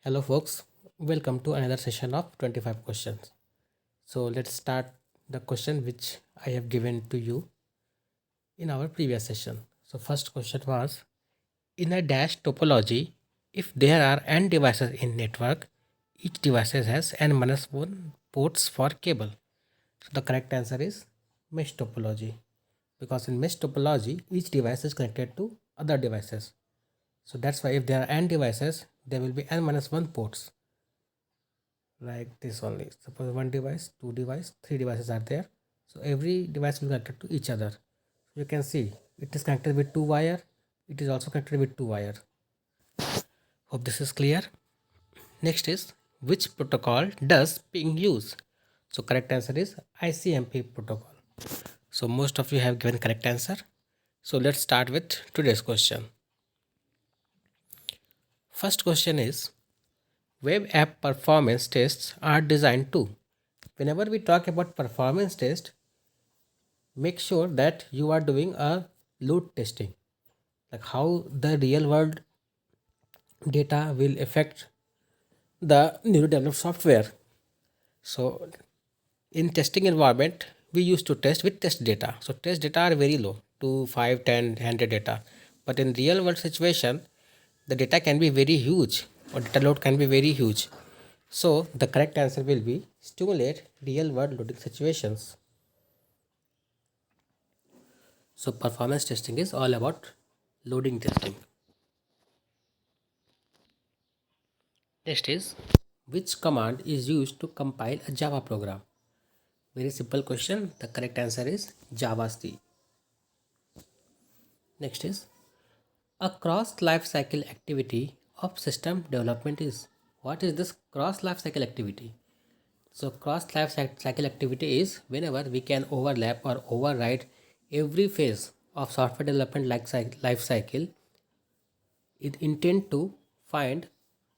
Hello, folks. Welcome to another session of 25 questions. So, let's start the question which I have given to you in our previous session. So, first question was, in a dash topology, if there are n devices in network, each device has n minus 1 ports for cable. So, the correct answer is mesh topology, because in mesh topology, each device is connected to other devices. So, that's why if there are n devices, there will be n minus 1 ports like this only. Suppose one device, two device, three devices are there. So every device will connected to each other. You can see it is connected with two wire. It is also connected with two wire. Hope this is clear. Next is, which protocol does ping use? So correct answer is ICMP protocol. So most of you have given correct answer. So let's start with today's question. First question is, web app performance tests are designed to. Whenever we talk about performance test, make sure that you are doing a load testing, like how the real world data will affect the newly developed software. So in testing environment, we used to test with test data. So test data are very low, 2 5 10 100 data. But in real world situation, the data can be very huge, or data load can be very huge. So the correct answer will be stimulate real world loading situations. So performance testing is all about loading testing. Next is, which command is used to compile a Java program? Very simple question. The correct answer is JavaC. Next is, a cross lifecycle activity of system development is. What is this cross lifecycle activity? So cross lifecycle activity is whenever we can overlap or override every phase of software development life cycle, it intend to find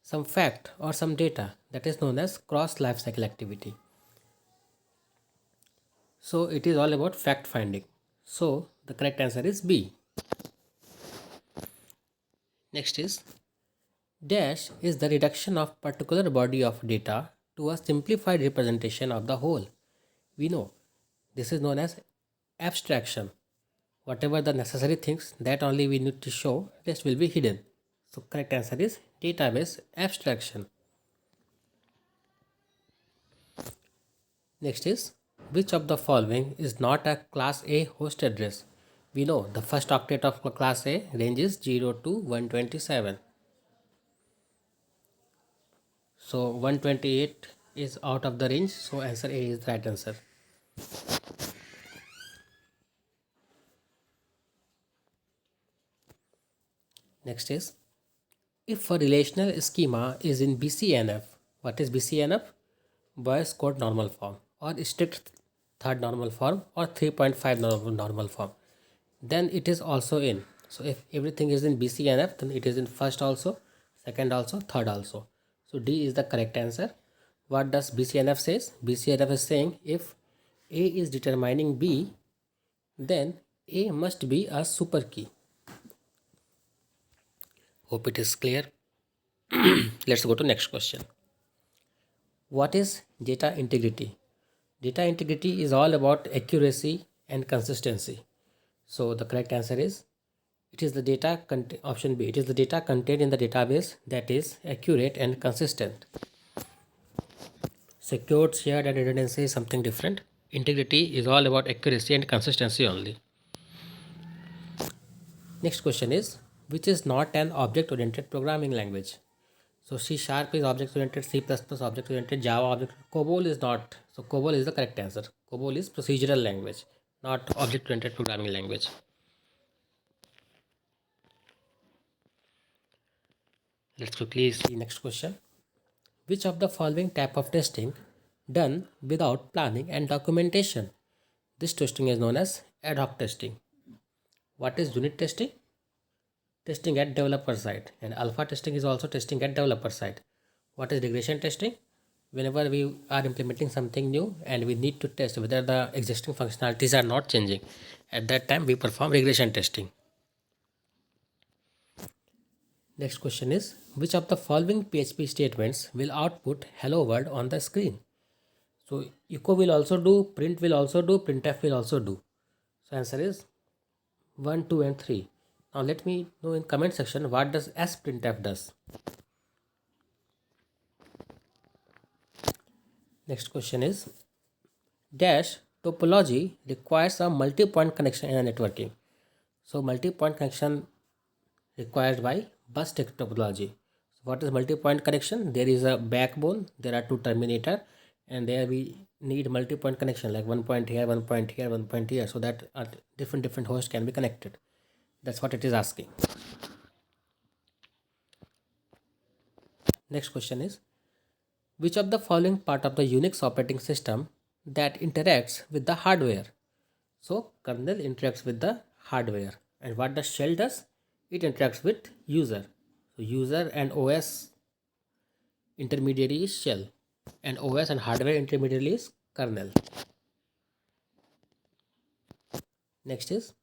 some fact or some data, that is known as cross lifecycle activity. So it is all about fact finding. So the correct answer is B. Next is, dash is the reduction of particular body of data to a simplified representation of the whole. We know this is known as abstraction. Whatever the necessary things, that only we need to show, rest will be hidden. So correct answer is database abstraction. Next is, which of the following is not a class A host address? We know the first octet of class A ranges 0 to 127. So 128 is out of the range. So answer A is the right answer. Next is, if a relational schema is in BCNF, what is BCNF? Boy's code normal form or strict third normal form or 3.5 normal form, then it is also in. So if everything is in BCNF, then it is in first also, second also, third also. So D is the correct answer. What does BCNF says? BCNF is saying if A is determining B, then A must be a super key. Hope it is clear. Let's go to next question. What is data integrity? Data integrity is all about accuracy and consistency. So the correct answer is, it is the option B. It is the data contained in the database that is accurate and consistent. Secured, shared, and redundancy is something different. Integrity is all about accuracy and consistency only. Next question is, which is not an object-oriented programming language? So C sharp is object-oriented, C++ object-oriented, Java object. COBOL is not. So COBOL is the correct answer. COBOL is procedural language, not object-oriented programming language. Let's quickly see next question. Which of the following type of testing done without planning and documentation? This testing is known as ad hoc testing. What is unit testing? Testing at developer side, and alpha testing is also testing at developer side. What is regression testing? Whenever we are implementing something new and we need to test whether the existing functionalities are not changing, at that time we perform regression testing. Next question is, which of the following PHP statements will output hello world on the screen? So echo will also do, print will also do, printf will also do. So answer is 1, 2 and 3. Now let me know in comment section what does sprintf does. Next question is, dash topology requires a multi-point connection in a networking. So multi-point connection required by bus topology. So what is multi-point connection? There is a backbone, there are two terminator, and there we need multi-point connection like 1 point here, 1 point here, 1 point here, so that different hosts can be connected. That's what it is asking. Next question is, which of the following part of the Unix operating system that interacts with the hardware? So kernel interacts with the hardware, and what the shell does? It interacts with user. So user and OS intermediary is shell, and OS and hardware intermediary is kernel. Next is,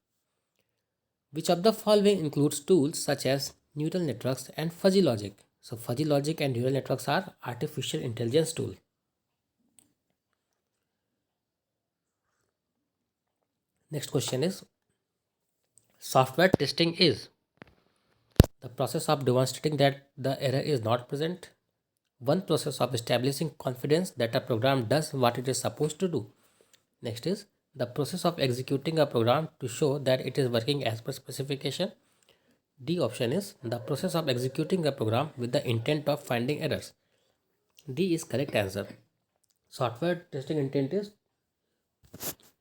which of the following includes tools such as neural networks and fuzzy logic? So fuzzy logic and neural networks are artificial intelligence tool. Next question is, software testing is the process of demonstrating that the error is not present, one process of establishing confidence that a program does what it is supposed to do. Next is the process of executing a program to show that it is working as per specification. D option is the process of executing a program with the intent of finding errors. D is correct answer. Software testing intent is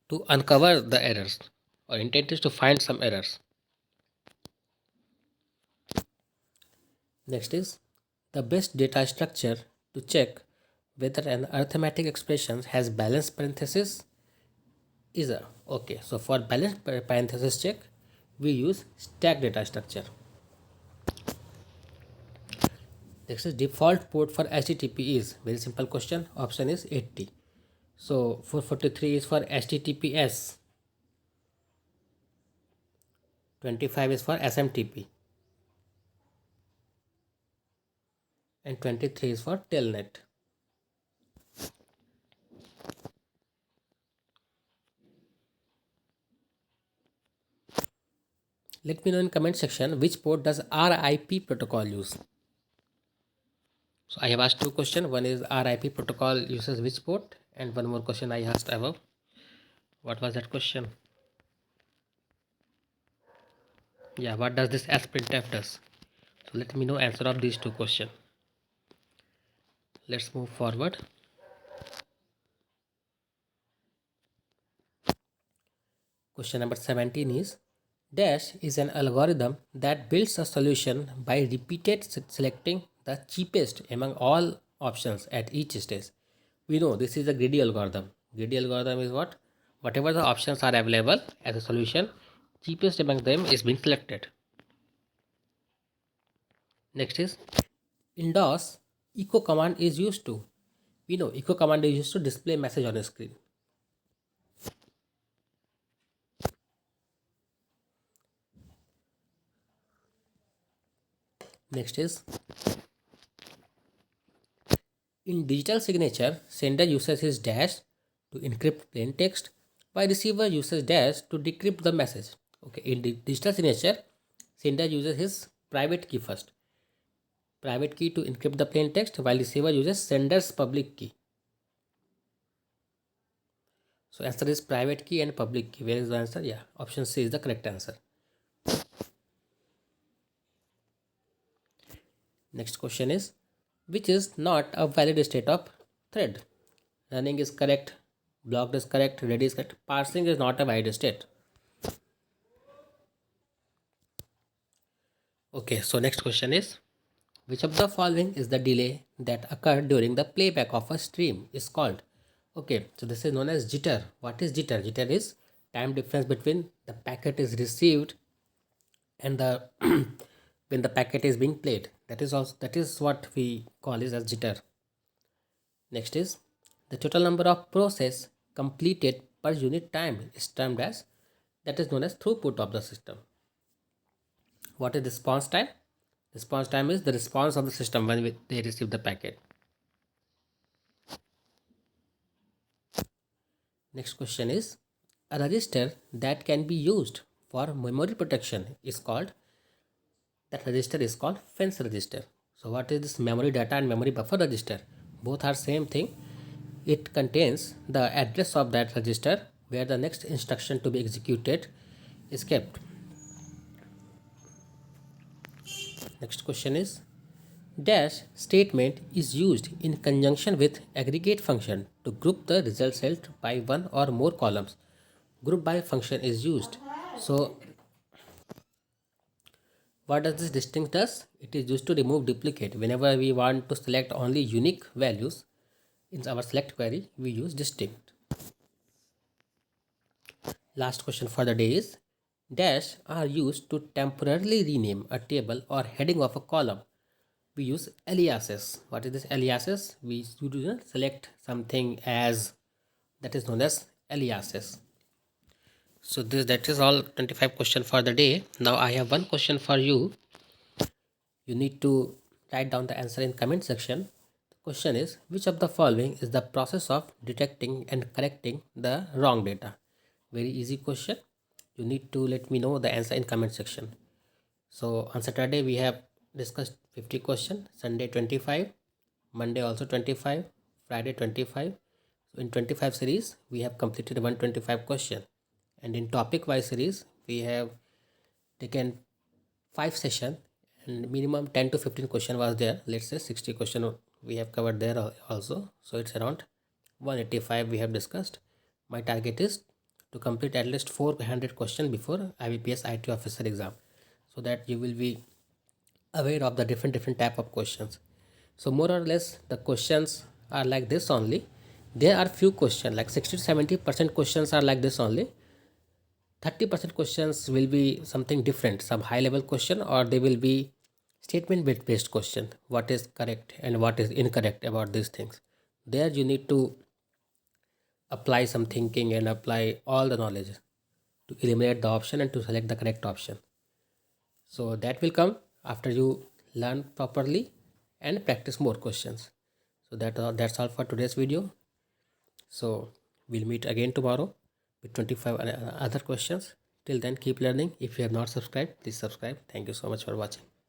to uncover the errors, or intent is to find some errors. Next is the best data structure to check whether an arithmetic expression has balanced parenthesis is a okay. So for balanced parenthesis check, we use stack data structure. Next is default port for HTTP is very simple question. Option is 80. So 443 is for HTTPS. 25 is for SMTP. And 23 is for Telnet. Let me know in comment section which port does RIP protocol use. So I have asked two questions. One is RIP protocol uses which port, and one more question I asked above. What was that question? Yeah, what does this sprintf does? So let me know answer of these two questions. Let's move forward. Question number 17 is, dash is an algorithm that builds a solution by repeated selecting the cheapest among all options at each stage. We know this is a greedy algorithm. Greedy algorithm is what? Whatever the options are available as a solution, cheapest among them is being selected. Next is, in DOS, echo command is used to. We know echo command is used to display message on a screen. Next is, in digital signature, sender uses his dash to encrypt plain text, while receiver uses dash to decrypt the message. Okay, in digital signature, sender uses his private key first. Private key to encrypt the plain text, while receiver uses sender's public key. So answer is private key and public key. Where is the answer? Yeah, option C is the correct answer. Next question is, which is not a valid state of thread? Running is correct, blocked is correct, ready is correct. Parsing is not a valid state. Okay, so next question is, which of the following is the delay that occurred during the playback of a stream is called? Okay, so this is known as jitter. What is jitter? Jitter is time difference between the packet is received and the when the packet is being played. That is what we call is as jitter. Next is the total number of process completed per unit time is termed as, that is known as throughput of the system. What is response time? Response time is the response of the system when they receive the packet. Next question is, a register that can be used for memory protection is called, that register is called fence register. So what is this memory data and memory buffer register? Both are same thing. It contains the address of that register where the next instruction to be executed is kept. Next question is, dash statement is used in conjunction with aggregate function to group the result cell by one or more columns. Group by function is used. So what does this distinct does? It is used to remove duplicate. Whenever we want to select only unique values in our select query, we use distinct. Last question for the day is, dash are used to temporarily rename a table or heading of a column. We use aliases. What is this aliases? We do select something as, that is known as aliases. So that is all 25 question for the day. Now I have one question for you. You need to write down the answer in comment section. The question is, which of the following is the process of detecting and correcting the wrong data? Very easy question. You need to let me know the answer in comment section. So on Saturday we have discussed 50 question, Sunday 25, Monday also 25, Friday 25. So in 25 series we have completed 125 question, and in topic wise series we have taken 5 session and minimum 10 to 15 question was there. Let's say 60 question we have covered there also. So it's around 185 we have discussed. My target is to complete at least 400 question before IBPS IT officer exam, so that you will be aware of the different type of questions. So more or less the questions are like this only. There are few questions like 60 to 70% questions are like this only. 30% questions will be something different, some high level question, or they will be statement based question, what is correct and what is incorrect about these things. There you need to apply some thinking and apply all the knowledge to eliminate the option and to select the correct option. So that will come after you learn properly and practice more questions. So that's all for today's video. So we'll meet again tomorrow with 25 other questions. Till then, keep learning. If you have not subscribed, please subscribe. Thank you so much for watching.